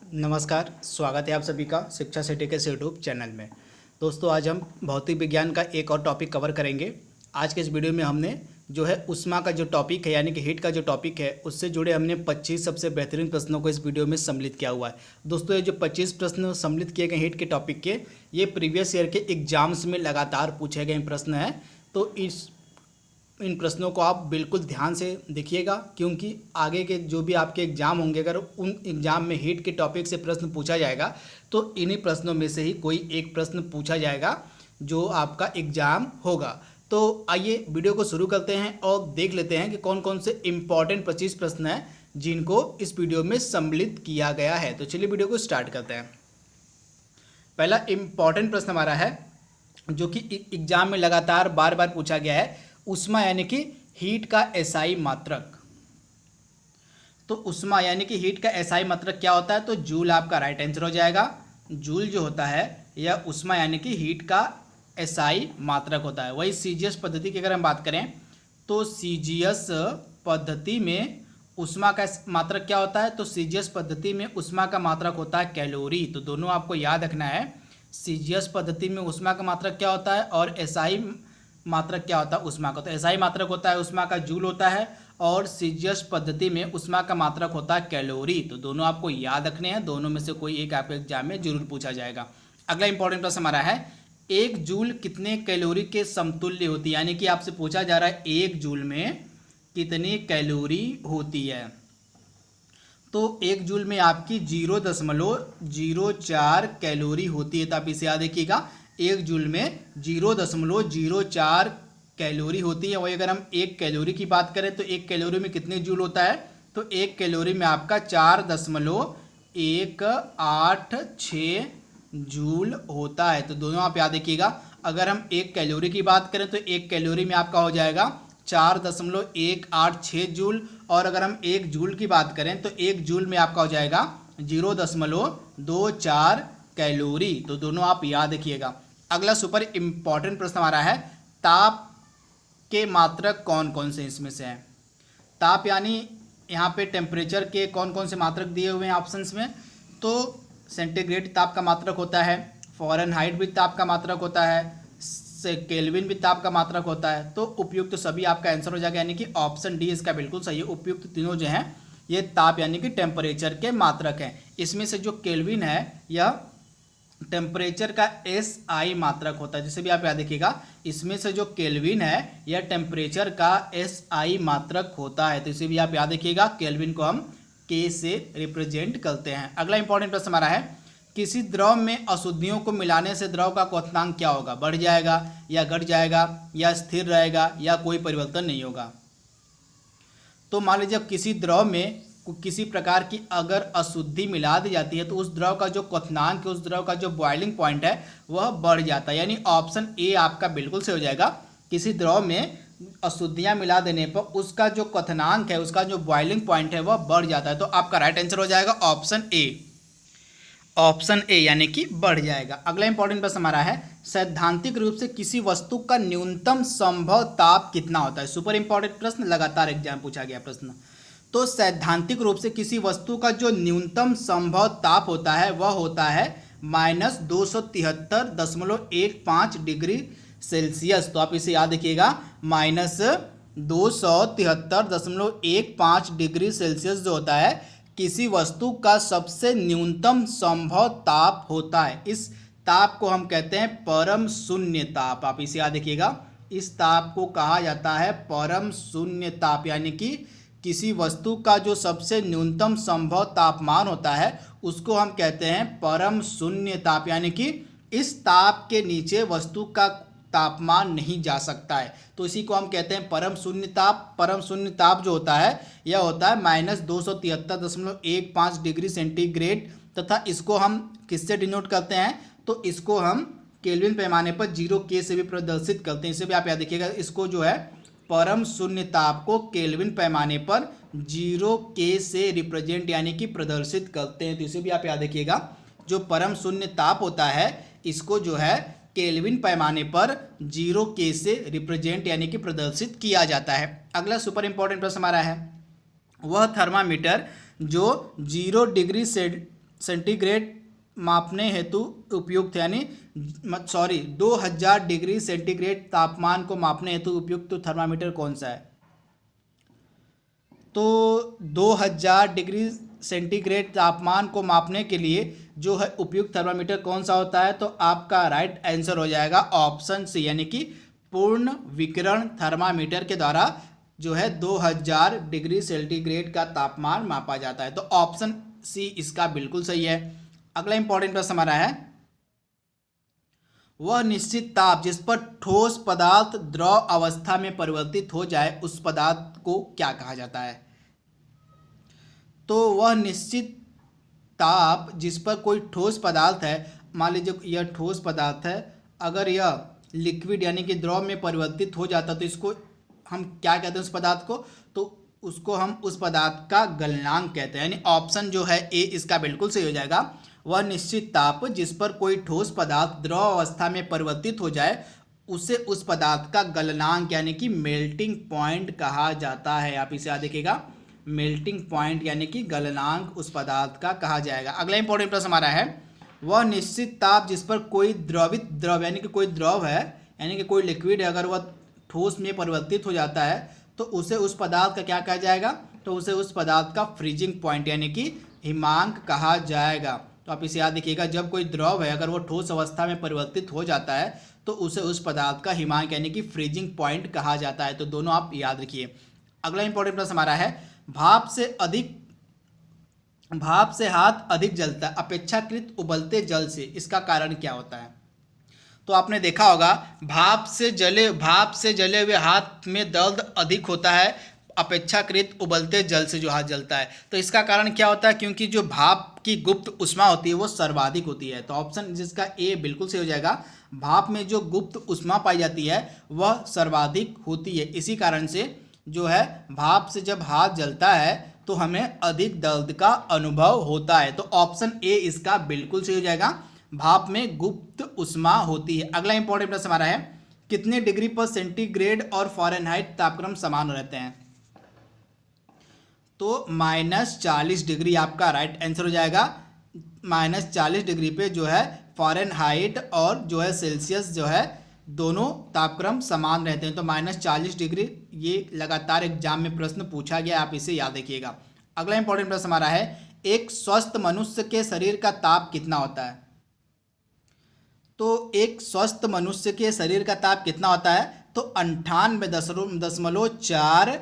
नमस्कार, स्वागत है आप सभी का शिक्षा सिटी के यूट्यूब चैनल में। दोस्तों, आज हम भौतिक विज्ञान का एक और टॉपिक कवर करेंगे। आज के इस वीडियो में हमने जो है ऊष्मा का जो टॉपिक है यानी कि हीट का जो टॉपिक है उससे जुड़े हमने 25 सबसे बेहतरीन प्रश्नों को इस वीडियो में सम्मिलित किया हुआ है। दोस्तों, ये जो 25 प्रश्न सम्मिलित किए गए हीट के टॉपिक के, ये प्रीवियस ईयर के एग्जाम्स में लगातार पूछे गए प्रश्न हैं। तो इन प्रश्नों को आप बिल्कुल ध्यान से देखिएगा, क्योंकि आगे के जो भी आपके एग्ज़ाम होंगे, अगर उन एग्ज़ाम में हीट के टॉपिक से प्रश्न पूछा जाएगा तो इन्हीं प्रश्नों में से ही कोई एक प्रश्न पूछा जाएगा जो आपका एग्ज़ाम होगा। तो आइए वीडियो को शुरू करते हैं और देख लेते हैं कि कौन कौन से इम्पॉर्टेंट 25 प्रश्न हैं जिनको इस वीडियो में सम्मिलित किया गया है। तो चलिए वीडियो को स्टार्ट करते हैं। पहला इम्पॉर्टेंट प्रश्न हमारा है जो कि एग्जाम में लगातार बार बार पूछा गया है, ऊष्मा यानी कि हीट का एसआई मात्रक। तो ऊष्मा यानी कि हीट का एसआई मात्रक क्या होता है? तो जूल आपका राइट आंसर हो जाएगा। जूल जो होता है यह ऊष्मा यानी कि हीट का एसआई मात्रक होता है। वही सीजीएस पद्धति की अगर हम बात करें तो सीजीएस पद्धति में ऊष्मा का मात्रक क्या होता है? तो सीजीएस पद्धति में ऊष्मा का मात्रक होता है कैलोरी। तो दोनों आपको याद रखना है, सीजीएस पद्धति में ऊष्मा का मात्रक क्या होता है और एसआई मात्रक क्या होता है ऊष्मा का। तो एसआई मात्रक होता है ऊष्मा का जूल होता है, और सीजीएस पद्धति में ऊष्मा का मात्रक होता है कैलोरी। तो दोनों आपको याद रखने हैं, दोनों में से कोई एक आपके एग्जाम में जरूर पूछा जाएगा। अगला इंपॉर्टेंट प्रश्न हमारा है, एक जूल कितने कैलोरी के समतुल्य होती है? यानी कि आपसे पूछा जा रहा है एक जूल में कितनी कैलोरी होती है। तो एक जूल में आपकी 0.04 कैलोरी होती है। तो आप इसे याद रखिएगा, एक जूल में 0.04 कैलोरी होती है। वही अगर हम एक कैलोरी की बात करें तो एक कैलोरी में कितने जूल होता है? तो एक कैलोरी में आपका 4.186 जूल होता है। तो दोनों आप याद रखिएगा, अगर हम एक कैलोरी की बात करें तो एक कैलोरी में आपका हो जाएगा 4.186 जूल, और अगर हम एक जूल की बात करें तो एक जूल में आपका हो जाएगा 0.24 कैलोरी। तो दोनों आप याद रखिएगा। अगला सुपर इंपॉर्टेंट प्रश्न हमारा है, ताप के मात्रक कौन कौन से इसमें से हैं? ताप यानी यहाँ पे टेम्परेचर के कौन कौन से मात्रक दिए हुए हैं ऑप्शंस में? तो सेंटीग्रेड ताप का मात्रक होता है, फ़ारेनहाइट भी ताप का मात्रक होता है, केल्विन भी ताप का मात्रक होता है। तो उपयुक्त तो सभी आपका आंसर हो जाएगा, यानी कि ऑप्शन डी इसका बिल्कुल सही है। उपयुक्त तीनों जो हैं ये ताप यानी कि टेम्परेचर के मात्रक हैं। इसमें से जो केल्विन है यह टेम्परेचर का एसआई मात्रक होता है, जिसे भी आप याद रखिएगा। इसमें से जो केल्विन है यह टेम्परेचर का एसआई मात्रक होता है। तो इसे भी आप याद रखिएगा, केल्विन को हम के से रिप्रेजेंट करते हैं। अगला इंपॉर्टेंट प्रश्न हमारा है, किसी द्रव में अशुद्धियों को मिलाने से द्रव का क्वथनांक क्या होगा? बढ़ जाएगा या घट जाएगा या स्थिर रहेगा या कोई परिवर्तन नहीं होगा? तो मान लीजिए किसी द्रव में किसी प्रकार की अगर अशुद्धि मिला दी जाती है तो उस द्रव का जो क्वथनांक है, उस द्रव का जो बॉइलिंग पॉइंट है वह बढ़ जाता है। यानी ऑप्शन ए आपका बिल्कुल सही हो जाएगा। किसी द्रव में अशुद्धियां मिला देने पर उसका जो क्वथनांक है, उसका जो बॉइलिंग पॉइंट है वह बढ़ जाता है। तो आपका राइट आंसर हो जाएगा ऑप्शन ए। ऑप्शन ए यानी कि बढ़ जाएगा। अगला इंपॉर्टेंट प्रश्न हमारा है, सैद्धांतिक रूप से किसी वस्तु का न्यूनतम संभव ताप कितना होता है? सुपर इंपॉर्टेंट प्रश्न, लगातार एग्जाम पूछा गया प्रश्न। तो सैद्धांतिक रूप से किसी वस्तु का जो न्यूनतम संभव ताप होता है वह होता है -273.15 डिग्री सेल्सियस। तो आप इसे याद रखिएगा, -273.15 डिग्री सेल्सियस जो होता है किसी वस्तु का सबसे न्यूनतम संभव ताप होता है। इस ताप को हम कहते हैं परम शून्य ताप। आप इसे याद रखिएगा, इस ताप को कहा जाता है परम शून्य ताप। यानी कि किसी वस्तु का जो सबसे न्यूनतम संभव तापमान होता है उसको हम कहते हैं परम शून्य ताप। यानी कि इस ताप के नीचे वस्तु का तापमान नहीं जा सकता है, तो इसी को हम कहते हैं परम शून्य ताप। परम शून्य ताप जो होता है यह होता है -273.15 डिग्री सेंटीग्रेड, तथा इसको हम किससे डिनोट करते हैं? तो इसको हम केल्विन पैमाने पर 0 के से भी प्रदर्शित करते हैं। इसे भी आप याद रखिएगा, इसको जो है परम शून्य ताप को केल्विन पैमाने पर 0 के से रिप्रेजेंट यानी कि प्रदर्शित करते हैं। तो इसे भी आप याद रखिएगा, जो परम शून्य ताप होता है इसको जो है केल्विन पैमाने पर 0 के से रिप्रेजेंट यानी कि प्रदर्शित किया जाता है। अगला सुपर इंपॉर्टेंट प्रश्न हमारा है, वह थर्मामीटर जो 0 डिग्री सेंटीग्रेड मापने हेतु उपयुक्त यानी 2000 डिग्री सेंटीग्रेड तापमान को मापने हेतु उपयुक्त थर्मामीटर कौन सा है? तो 2000 डिग्री सेंटीग्रेड तापमान को मापने के लिए जो है उपयुक्त थर्मामीटर कौन सा होता है? तो आपका राइट आंसर हो जाएगा ऑप्शन सी, यानी कि पूर्ण विकिरण थर्मामीटर के द्वारा जो है 2000 डिग्री सेंटीग्रेड का तापमान मापा जाता है। तो ऑप्शन सी इसका बिल्कुल सही है। अगला इंपॉर्टेंट प्रश्न हमारा है, वह निश्चित ताप जिस पर ठोस पदार्थ द्रव अवस्था में परिवर्तित हो जाए उस पदार्थ को क्या कहा जाता है? तो वह निश्चित ताप जिस पर कोई ठोस पदार्थ है, मान लीजिए यह ठोस पदार्थ है, अगर यह लिक्विड यानी कि द्रव में परिवर्तित हो जाता तो इसको हम क्या कहते हैं उस पदार्थ को? तो उसको हम उस पदार्थ का गलनांक कहते हैं, यानी ऑप्शन जो है ए इसका बिल्कुल सही हो जाएगा। वह निश्चित ताप जिस पर कोई ठोस पदार्थ द्रव अवस्था में परिवर्तित हो जाए उसे उस पदार्थ का गलनांक यानी कि मेल्टिंग पॉइंट कहा जाता है। आप इसे याद रखिएगा, मेल्टिंग पॉइंट यानी कि गलनांक उस पदार्थ का कहा जाएगा। अगला इंपॉर्टेंट प्रश्न हमारा है, वह निश्चित ताप जिस पर कोई द्रवित द्रव यानी कि कोई द्रव है यानी कि कोई लिक्विड है, अगर वह ठोस में परिवर्तित हो जाता है तो उसे उस पदार्थ का क्या कहा जाएगा? तो उसे उस पदार्थ का फ्रीजिंग पॉइंट यानी कि हिमांक कहा जाएगा। तो आप इसे याद रखिएगा, जब कोई द्रव है अगर वो ठोस अवस्था में परिवर्तित हो जाता है तो उसे उस पदार्थ का हिमांक यानी कि फ्रीजिंग पॉइंट कहा जाता है। तो दोनों आप याद रखिए। अगला इंपॉर्टेंट प्रश्न हमारा है, भाप से हाथ अधिक जलता है अपेक्षाकृत उबलते जल से, इसका कारण क्या होता है? तो आपने देखा होगा भाप से जले हुए हाथ में दर्द अधिक होता है अपेक्षाकृत उबलते जल से जो हाथ जलता है। तो इसका कारण क्या होता है? क्योंकि जो भाप की गुप्त ऊष्मा होती है वो सर्वाधिक होती है। तो ऑप्शन जिसका ए बिल्कुल सही हो जाएगा। भाप में जो गुप्त ऊष्मा पाई जाती है वह सर्वाधिक होती है, इसी कारण से जो है भाप से जब हाथ जलता है तो हमें अधिक दर्द का अनुभव होता है। तो ऑप्शन ए इसका बिल्कुल सही हो जाएगा, भाप में गुप्त ऊष्मा होती है। अगला इंपॉर्टेंट प्रश्न हमारा है, कितने डिग्री पर सेंटीग्रेड और फ़ारेनहाइट तापक्रम समान रहते हैं? तो -40 डिग्री आपका राइट आंसर हो जाएगा। -40 डिग्री पे जो है फ़ारेनहाइट और जो है सेल्सियस जो है दोनों तापक्रम समान रहते हैं। तो -40 डिग्री ये लगातार एग्जाम में प्रश्न पूछा गया, आप इसे याद रखिएगा। अगला इंपॉर्टेंट प्रश्न हमारा है, एक स्वस्थ मनुष्य के शरीर का ताप कितना होता है? तो एक स्वस्थ मनुष्य के शरीर का ताप कितना होता है? तो 98.4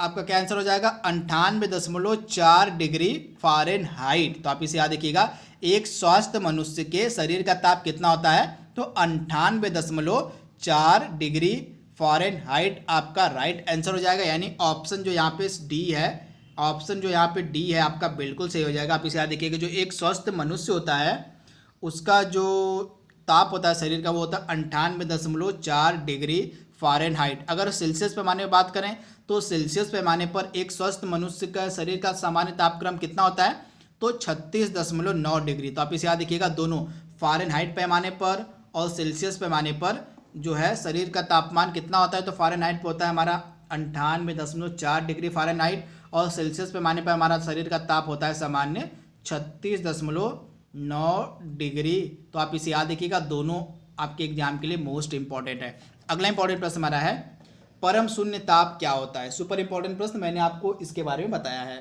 आपका क्या आंसर हो जाएगा? 98.4 डिग्री फ़ारेनहाइट। तो आप इसे याद रखिएगा, एक स्वस्थ मनुष्य के शरीर का ताप कितना होता है? तो 98.4 डिग्री फ़ारेनहाइट आपका राइट आंसर हो जाएगा। यानी ऑप्शन जो यहाँ पे डी है, ऑप्शन जो यहाँ पे डी है आपका बिल्कुल सही हो जाएगा। आप इसे याद रखिएगा, जो एक स्वस्थ मनुष्य होता है उसका जो ताप होता है शरीर का वो होता है 98.4 डिग्री फ़ारेनहाइट। अगर सेल्सियस पैमाने में बात करें तो सेल्सियस पैमाने पर एक स्वस्थ मनुष्य का शरीर का सामान्य तापक्रम कितना होता है? तो 36.9 डिग्री। तो आप इसे याद रखिएगा, दोनों फ़ारेनहाइट पैमाने पर और सेल्सियस पैमाने पर जो है शरीर का तापमान कितना होता है? तो फ़ारेनहाइट पर होता है हमारा 98.4 डिग्री फ़ारेनहाइट और सेल्सियस पैमाने पर हमारा शरीर का ताप होता है सामान्य 36.9 डिग्री। तो आप इसे याद रखिएगा, दोनों आपके एग्जाम के लिए मोस्ट इंपॉर्टेंट है। अगला इंपॉर्टेंट प्रश्न हमारा है, परम शून्य ताप क्या होता है? सुपर इंपॉर्टेंट प्रश्न, मैंने आपको इसके बारे में बताया है।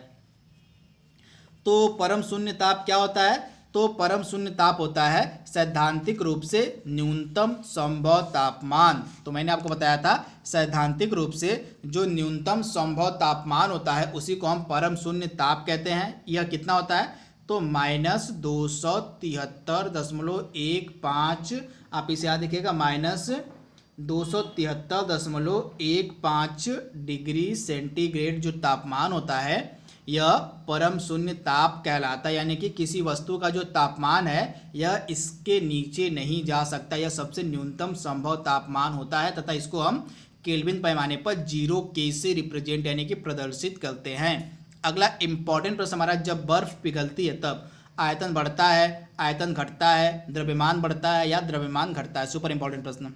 तो परम शून्य ताप क्या होता है? तो परम शून्य ताप होता है सैद्धांतिक रूप से न्यूनतम संभव तापमान। तो मैंने आपको बताया था सैद्धांतिक रूप से जो न्यूनतम संभव तापमान होता है उसी को हम परम शून्य ताप कहते हैं। यह कितना होता है? तो -273.15। आप इसे याद रखिएगा, -273.15 डिग्री सेंटीग्रेड जो तापमान होता है यह परम शून्य ताप कहलाता है। यानी कि किसी वस्तु का जो तापमान है यह इसके नीचे नहीं जा सकता, यह सबसे न्यूनतम संभव तापमान होता है तथा इसको हम केल्विन पैमाने पर 0 K से रिप्रेजेंट यानी कि प्रदर्शित करते हैं। अगला इंपॉर्टेंट प्रश्न हमारा, जब बर्फ पिघलती है तब आयतन बढ़ता है, आयतन घटता है, द्रव्यमान बढ़ता है या द्रव्यमान घटता है? सुपर इंपॉर्टेंट प्रश्न।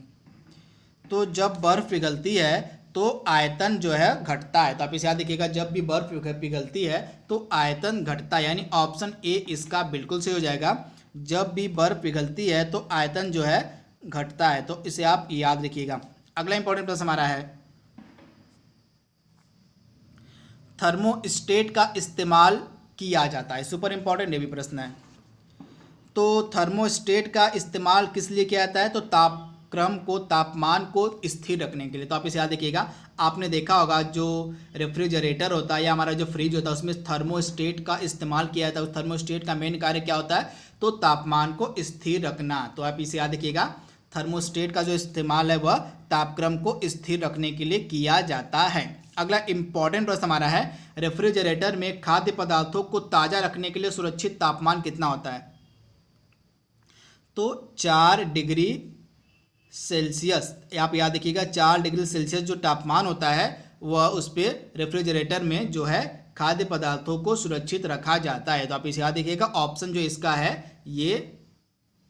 तो जब बर्फ पिघलती है तो आयतन जो है घटता है। तो आप इसे याद रखिएगा, जब भी बर्फ पिघलती है तो आयतन घटता है, यानी ऑप्शन ए इसका बिल्कुल सही हो जाएगा। जब भी बर्फ पिघलती है तो आयतन जो है घटता है, तो इसे आप याद रखिएगा। अगला इंपॉर्टेंट प्रश्न हमारा है, थर्मोस्टेट का इस्तेमाल किया जाता है। सुपर इंपॉर्टेंट ये भी प्रश्न है। तो थर्मोस्टेट का इस्तेमाल किस लिए किया जाता है? तो तापमान को स्थिर रखने के लिए। तो आप इसे याद रखिएगा, आपने देखा होगा जो रेफ्रिजरेटर होता है या हमारा जो फ्रिज होता है उसमें थर्मोस्टेट का इस्तेमाल किया जाता है। उस थर्मोस्टेट का मेन कार्य क्या होता है? तो तापमान को स्थिर रखना। तो आप इसे याद रखिएगा, थर्मोस्टेट का जो इस्तेमाल है वह तापक्रम को स्थिर रखने के लिए किया जाता है। अगला इंपॉर्टेंट प्रश्न हमारा है, रेफ्रिजरेटर में खाद्य पदार्थों को ताज़ा रखने के लिए सुरक्षित तापमान कितना होता है? तो 4 डिग्री सेल्सियस। आप याद रखिएगा, 4 डिग्री सेल्सियस जो तापमान होता है वह उस पर रेफ्रिजरेटर में जो है खाद्य पदार्थों को सुरक्षित रखा जाता है। तो आप इसे याद रखिएगा, ऑप्शन जो इसका है ये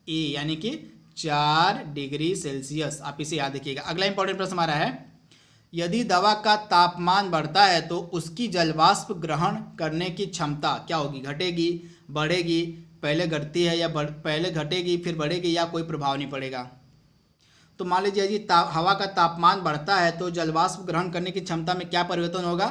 ए, यानी कि 4 डिग्री सेल्सियस। आप इसे याद रखिएगा। अगला इंपॉर्टेंट प्रश्न हमारा है, यदि दवा का तापमान बढ़ता है तो उसकी जलवाष्प ग्रहण करने की क्षमता क्या होगी? घटेगी, बढ़ेगी, पहले घटती है या पहले घटेगी फिर बढ़ेगी, या कोई प्रभाव नहीं पड़ेगा? तो मान लीजिए यदि हवा का तापमान बढ़ता है तो जलवाष्प ग्रहण करने की क्षमता में क्या परिवर्तन होगा?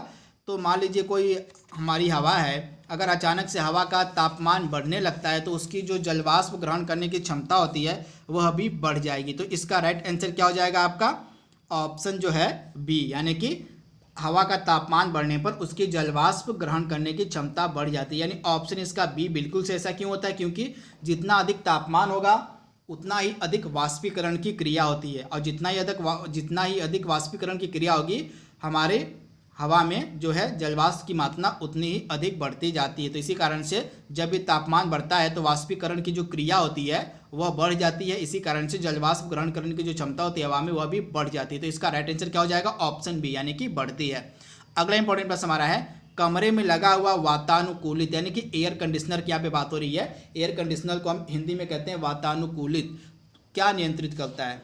तो मान लीजिए कोई हमारी हवा है, अगर अचानक से हवा का तापमान बढ़ने लगता है तो उसकी जो जलवाष्प ग्रहण करने की क्षमता होती है वह भी बढ़ जाएगी। तो इसका राइट आंसर क्या हो जाएगा आपका? ऑप्शन जो है बी, यानी कि हवा का तापमान बढ़ने पर उसकी जलवाष्प ग्रहण करने की क्षमता बढ़ जाती है। यानी ऑप्शन इसका बी बिल्कुल से। ऐसा क्यों होता है? क्योंकि जितना अधिक तापमान होगा उतना ही अधिक वाष्पीकरण की क्रिया होती है, और जितना ही अधिक वाष्पीकरण की क्रिया होगी हमारे हवा में जो है जलवाष्प की मात्रा उतनी ही अधिक बढ़ती जाती है। तो इसी कारण से जब भी तापमान बढ़ता है तो वाष्पीकरण की जो क्रिया होती है वह बढ़ जाती है। इसी कारण से जलवाष्प ग्रहण करने की जो क्षमता होती है हवा में वह भी बढ़ जाती है। तो इसका राइट आंसर क्या हो जाएगा? ऑप्शन बी, यानी कि बढ़ती है। अगला इंपॉर्टेंट प्रश्न हमारा है, कमरे में लगा हुआ वातानुकूलित, यानी कि एयर कंडीशनर की यहाँ पे बात हो रही है। एयर कंडीशनर को हम हिंदी में कहते हैं वातानुकूलित, क्या नियंत्रित करता है?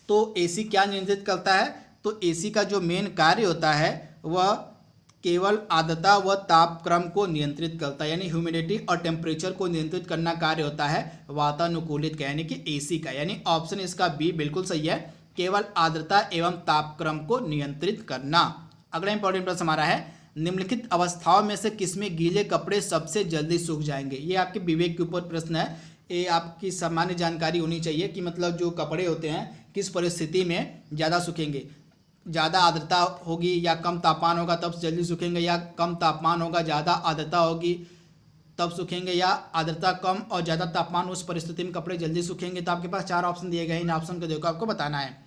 तो एसी क्या नियंत्रित करता है? तो एसी का जो मेन कार्य होता है वह केवल आर्द्रता व तापक्रम को नियंत्रित करता है, यानी ह्यूमिडिटी और टेम्परेचर को नियंत्रित करना कार्य होता है वातानुकूलित का, यानी कि एसी का। यानी ऑप्शन इसका बी बिल्कुल सही है, केवल आर्द्रता एवं तापक्रम को नियंत्रित करना। अगला इंपॉर्टेंट प्रश्न हमारा है, निम्नलिखित अवस्थाओं में से किसमें गीले कपड़े सबसे जल्दी सूख जाएंगे? ये आपके विवेक के ऊपर प्रश्न है। ये आपकी सामान्य जानकारी होनी चाहिए कि मतलब जो कपड़े होते हैं किस परिस्थिति में ज़्यादा सूखेंगे। ज़्यादा आर्द्रता होगी या कम तापमान होगा तब जल्दी सूखेंगे, या कम तापमान होगा ज़्यादा आर्द्रता होगी तब सूखेंगे, या आर्द्रता कम और ज़्यादा तापमान उस परिस्थिति में कपड़े जल्दी सूखेंगे। तो आपके पास 4 ऑप्शन दिए गए, इन ऑप्शन को देखो आपको बताना है।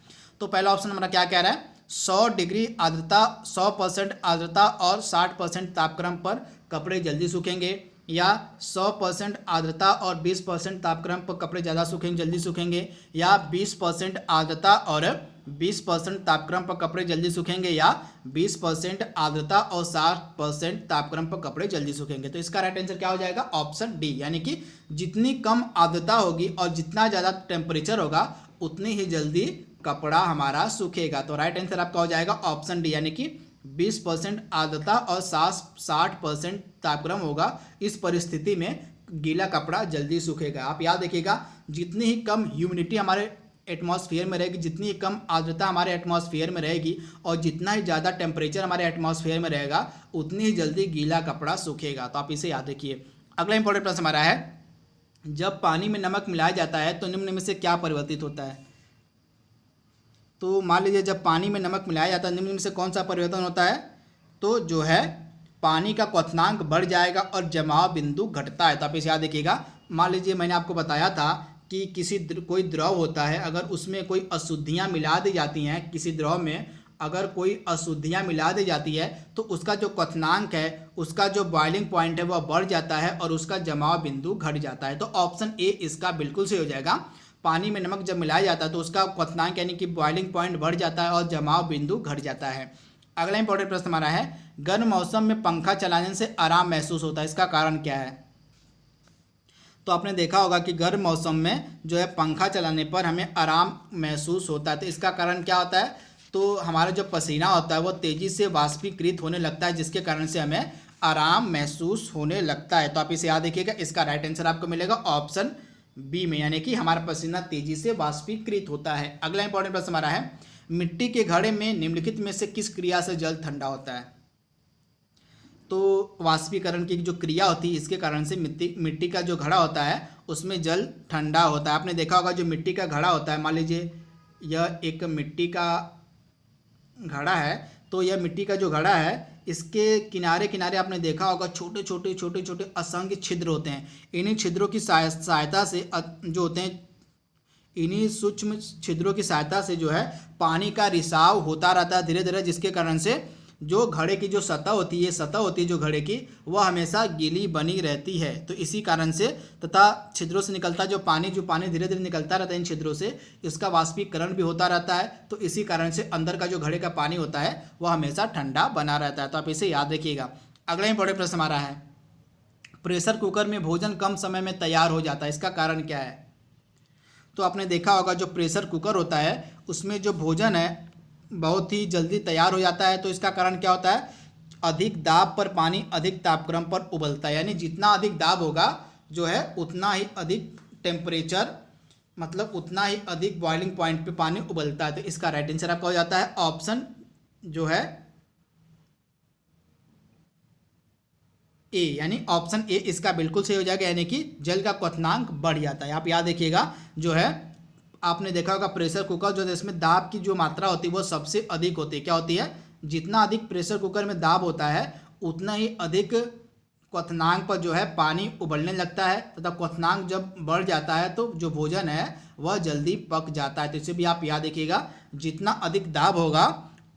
तो पहला ऑप्शन हमारा क्या कह रहा है? 100 डिग्री आर्द्रता, 100% आर्द्रता और 60% तापक्रम पर कपड़े जल्दी सूखेंगे, या 100% आर्द्रता और 20% तापक्रम पर कपड़े ज़्यादा सूखेंगे, जल्दी सूखेंगे, या 20% आर्द्रता और 20% तापक्रम पर कपड़े जल्दी सूखेंगे, या 20% आर्द्रता और 60% तापक्रम पर कपड़े जल्दी सूखेंगे। तो इसका राइट आंसर क्या हो जाएगा? ऑप्शन डी, यानी कि जितनी कम आर्द्रता होगी और जितना ज़्यादा टेम्परेचर होगा उतनी ही जल्दी कपड़ा हमारा सूखेगा। तो राइट आंसर आपका हो जाएगा ऑप्शन डी, यानी कि 20% आर्द्रता और 60% तापक्रम होगा, इस परिस्थिति में गीला कपड़ा जल्दी सूखेगा। आप याद रखिएगा, जितनी ही कम ह्यूमिडिटी हमारे एटमॉस्फेयर में रहेगी, जितनी ही कम आर्द्रता हमारे एटमॉस्फेयर में रहेगी और जितना ही ज़्यादा टेम्परेचर हमारे एटमॉस्फेयर में रहेगा उतनी ही जल्दी गीला कपड़ा सूखेगा। तो आप इसे याद रखिए। अगला इंपॉर्टेंट प्रश्न हमारा है, जब पानी में नमक मिलाया जाता है तो निम्न में से क्या परिवर्तित होता है? तो मान लीजिए जब पानी में नमक मिलाया जाता है, निम्न में से कौन सा परिवर्तन होता है? तो जो है पानी का क्वथनांक बढ़ जाएगा और जमाव बिंदु घटता है। तो आप इसे याद रखिएगा। मान लीजिए मैंने आपको बताया था कि कोई द्रव होता है, अगर उसमें कोई अशुद्धियाँ मिला दी जाती हैं, किसी द्रव में अगर कोई अशुद्धियाँ मिला दी जाती है तो उसका जो क्वथनांक है, उसका जो बॉइलिंग पॉइंट है वह बढ़ जाता है और उसका जमाव बिंदु घट जाता है। तो ऑप्शन ए इसका बिल्कुल सही हो जाएगा। पानी में नमक जब मिलाया जाता है तो उसका क्वथनांक यानी कि बॉइलिंग पॉइंट बढ़ जाता है और जमाव बिंदु घट जाता है। अगला इंपॉर्टेंट प्रश्न हमारा है, गर्म मौसम में पंखा चलाने से आराम महसूस होता है, इसका कारण क्या है? तो आपने देखा होगा कि गर्म मौसम में जो है पंखा चलाने पर हमें आराम महसूस होता है। तो इसका कारण क्या होता है? तो हमारा जो पसीना होता है वो तेज़ी से वाष्पीकृत होने लगता है, जिसके कारण से हमें आराम महसूस होने लगता है। तो आप इसे याद रखिएगा, इसका राइट आंसर आपको मिलेगा ऑप्शन बी में, यानी कि हमारा पसीना तेजी से वाष्पीकृत होता है। अगला इंपॉर्टेंट प्रश्न हमारा है, मिट्टी के घड़े में निम्नलिखित में से किस क्रिया से जल ठंडा होता है? तो वाष्पीकरण की जो क्रिया होती है इसके कारण से मिट्टी का जो घड़ा होता है उसमें जल ठंडा होता है। आपने देखा होगा जो मिट्टी का घड़ा होता है, मान लीजिए यह एक मिट्टी का घड़ा है, तो यह मिट्टी का जो घड़ा है इसके किनारे किनारे आपने देखा होगा छोटे छोटे असंख्य छिद्र होते हैं। इन्हीं छिद्रों की सहायता से जो होते हैं, इन्हीं सूक्ष्म छिद्रों की सहायता से जो है पानी का रिसाव होता रहता है धीरे धीरे, जिसके कारण से जो घड़े की जो सतह होती है जो घड़े की, वह हमेशा गीली बनी रहती है। तो इसी कारण से तथा छिद्रों से निकलता जो पानी धीरे धीरे निकलता रहता है इन छिद्रों से, इसका वाष्पीकरण भी होता रहता है। तो इसी कारण से अंदर का जो घड़े का पानी होता है वह हमेशा ठंडा बना रहता है। तो आप इसे याद रखिएगा। अगला इंपॉर्टेंट प्रश्न हमारा है, प्रेशर कुकर में भोजन कम समय में तैयार हो जाता है, इसका कारण क्या है? तो आपने देखा होगा जो प्रेशर कुकर होता है उसमें जो भोजन है बहुत ही जल्दी तैयार हो जाता है। तो इसका कारण क्या होता है? अधिक दाब पर पानी अधिक तापक्रम पर उबलता है, यानी जितना अधिक दाब होगा जो है उतना ही अधिक टेम्परेचर, मतलब उतना ही अधिक बॉइलिंग पॉइंट पे पानी उबलता है। तो इसका राइट आंसर आपका हो जाता है ऑप्शन जो है ए, यानी ऑप्शन ए इसका बिल्कुल सही हो जाएगा, यानी कि जल का क्वथनांक बढ़ जाता है। आप याद रखिएगा, जो है आपने देखा होगा प्रेशर कुकर जो है इसमें दाब की जो मात्रा होती है वो सबसे अधिक होती है। क्या होती है? जितना अधिक प्रेशर कुकर में दाब होता है उतना ही अधिक क्वथनांक पर जो है पानी उबलने लगता है, तथा क्वथनांक जब बढ़ जाता है तो जो भोजन है वह जल्दी पक जाता है। तो इसे भी आप याद रखिएगा, जितना अधिक दाब होगा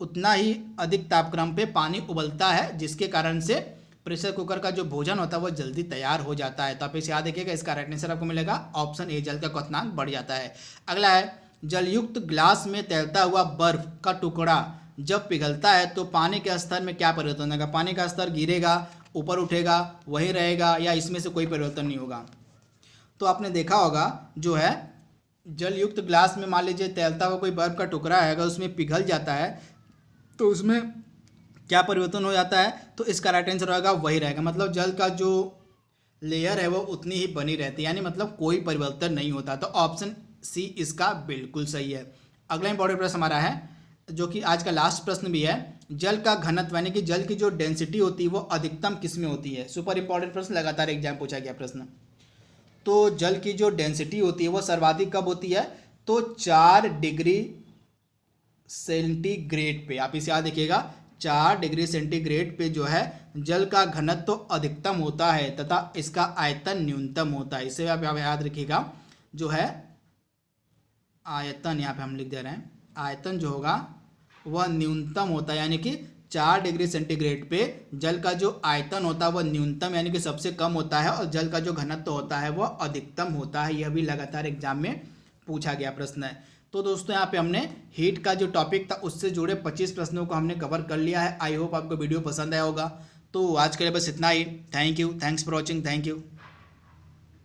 उतना ही अधिक तापक्रम पे पानी उबलता है, जिसके कारण से प्रेशर कुकर का जो भोजन होता है वो जल्दी तैयार हो जाता है। तो आप इसे याद रखिएगा, इसका राइट आंसर आपको मिलेगा ऑप्शन ए, जल का क्वथनांक बढ़ जाता है। अगला है, जलयुक्त ग्लास में तैरता हुआ बर्फ का टुकड़ा जब पिघलता है तो पानी के स्तर में क्या परिवर्तन होगा? पानी का स्तर गिरेगा, ऊपर उठेगा, वही रहेगा, या इसमें से कोई परिवर्तन नहीं होगा? तो आपने देखा होगा जो है जलयुक्त ग्लास में मान लीजिए तैरता हुआ कोई बर्फ का टुकड़ा है, अगर उसमें पिघल जाता है तो उसमें क्या परिवर्तन हो जाता है? तो इसका राइट आंसर होगा वही रहेगा, मतलब जल का जो लेयर है वो उतनी ही बनी रहती है, यानी मतलब कोई परिवर्तन नहीं होता। तो ऑप्शन सी इसका बिल्कुल सही है। अगला इंपॉर्टेंट प्रश्न हमारा है, जो कि आज का लास्ट प्रश्न भी है, जल का घनत्व यानी कि जल की जो डेंसिटी होती है वो अधिकतम किस में होती है? सुपर इंपॉर्टेंट प्रश्न, लगातार एग्जाम पूछा गया प्रश्न। तो जल की जो डेंसिटी होती है वो सर्वाधिक कब होती है? तो 4 डिग्री सेंटीग्रेड पे। आप इसे याद रखिएगा, 4 डिग्री सेंटीग्रेड पे जो है जल का घनत्व तो अधिकतम होता है तथा इसका आयतन न्यूनतम होता है। इसे आप याद रखिएगा, जो है आयतन यहाँ पे हम लिख दे रहे हैं, आयतन जो होगा वह न्यूनतम होता है, यानी कि 4 डिग्री सेंटीग्रेड पे जल का जो आयतन होता है वह न्यूनतम यानी कि सबसे कम होता है, और जल का जो घनत्व होता है वह अधिकतम होता है। यह भी लगातार एग्जाम में पूछा गया प्रश्न है। तो दोस्तों यहाँ पे हमने हीट का जो टॉपिक था उससे जुड़े 25 प्रश्नों को हमने कवर कर लिया है। आई होप आपको वीडियो पसंद आया होगा। तो आज के लिए बस इतना ही। Thank you, thanks for watching, thank you.